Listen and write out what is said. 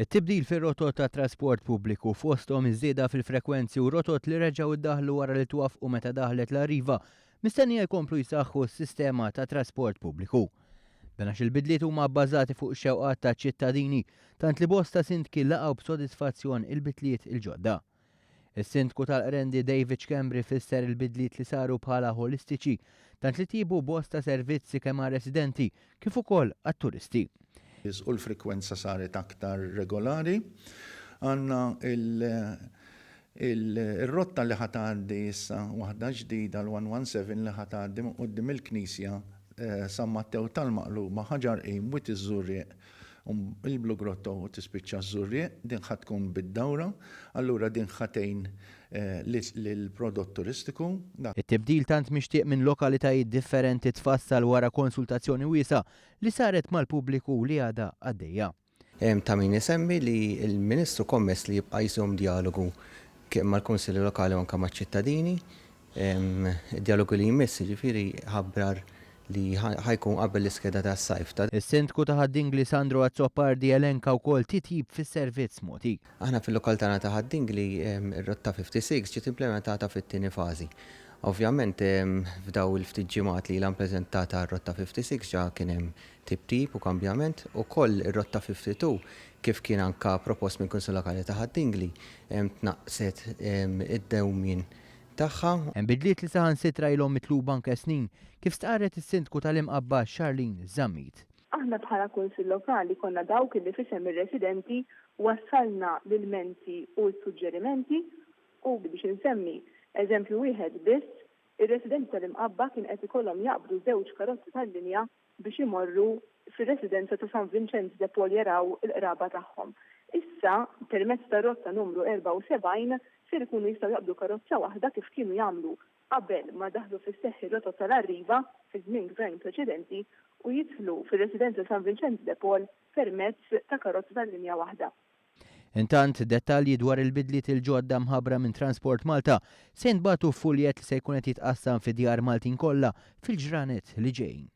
It-tibdil fir-rotot ta' trasport pubbliku fosthom iż-żieda fil-frekwenzi u rotot li reġgħu ddaħlu wara li twaffqu meta daħlet l-Arriva mistennija jkomplu jsaħħu s-sistema ta' trasport pubbliku. Benax il-bidliet huma bbażati fuq ix-xewqat ta' ċittadini tant li bosta sindki laqgħu b'sodisfazzjon il-bidliet il-ġodda. Is-sindku tal-Qrendi David Schembri fisser il-bidliet li saru bħala holistiċi tant li tibu bosta servizzi kemm residenti kif ukoll għat-turisti. U l-frekwenza saret aktar regolari. Għanna il-rotta li ħatgħaddi issa waħda ġdida l-117 li ħatgħaddi qudiem il-Knisja San Matteo tal-Maqluma ħaġar qim wit iż-Żurrieq il-Blu Grotto u tispiċċa ż-Żurrieq din ħadd tkun bid-dawra, allura din ħatejn lill-prodott turistiku. It-tibdil tant mixtieq minn lokalitajiet differenti tfassal wara konsultazzjoni wiesa li saret mal-pubbliku li għadha għaddejja. Ta' min isemmi li l-Ministru kommess li jibqa' jżomm dialogu mal-Kunsilli Lokali u anke maċ-ċittadini, id-dialogu li jmiss jiġifieri ħabbrar li ħajkun qabel l-iskeda tas-sajf. Is-sindku ta' Ħaddingli Sandro Azzopardi elenka wkoll titjib fis-servizz mogħti. Aħna fil-lokal tagħna ta' Ħaddingli ir-Rotta 56 ġiet implementata fit-tieni fażi. Ovvjament f'daw il-ftit ġimgħat li implementata r-Rotta 56 ġa kien hemm tibtib u kambjament ukoll ir-Rotta 52 kif kien anke propost mill Kunsill Lokali ta' Ħaddingli tnaqqset id-dewmien tagħha. Hemm bidliet li saħansitra ilhom mitluba anke snin kif stqarret is-sindku tal-Imqabba Charlene Zammit. Aħna bħala Kunsill Lokali konna dawk li fisem ir-residenti wassalna l-ilmenti u s-suġġerimenti u biex insemmi eżempju wieħed biss, ir-residenti tal-Imqabba kien qed ikollhom jaqbdu żewġ karozzi tal-linja biex imorru fir-residenza ta' San Vincenz de Paul jaraw il-qraba tagħhom. Issa permezz ta' rotta numru 74 ser ikunu jistgħu jaqbdu karozza waħda kif kienu jagħmlu qabel ma daħlu fis-seħħ rotot tal-Arriva fi żmien gvern preċedenti u jidħlu fir-residenza San Vincenz de Paul permezz ta' karozza tal-linja waħda. Intant dettalji dwar il-bidliet il-ġodda mħabbra minn Transport Malta se jinbagħtu f'fuljet li se jkun qed jitqassam fi djar Maltin kollha fil-ġranet li ġejjin.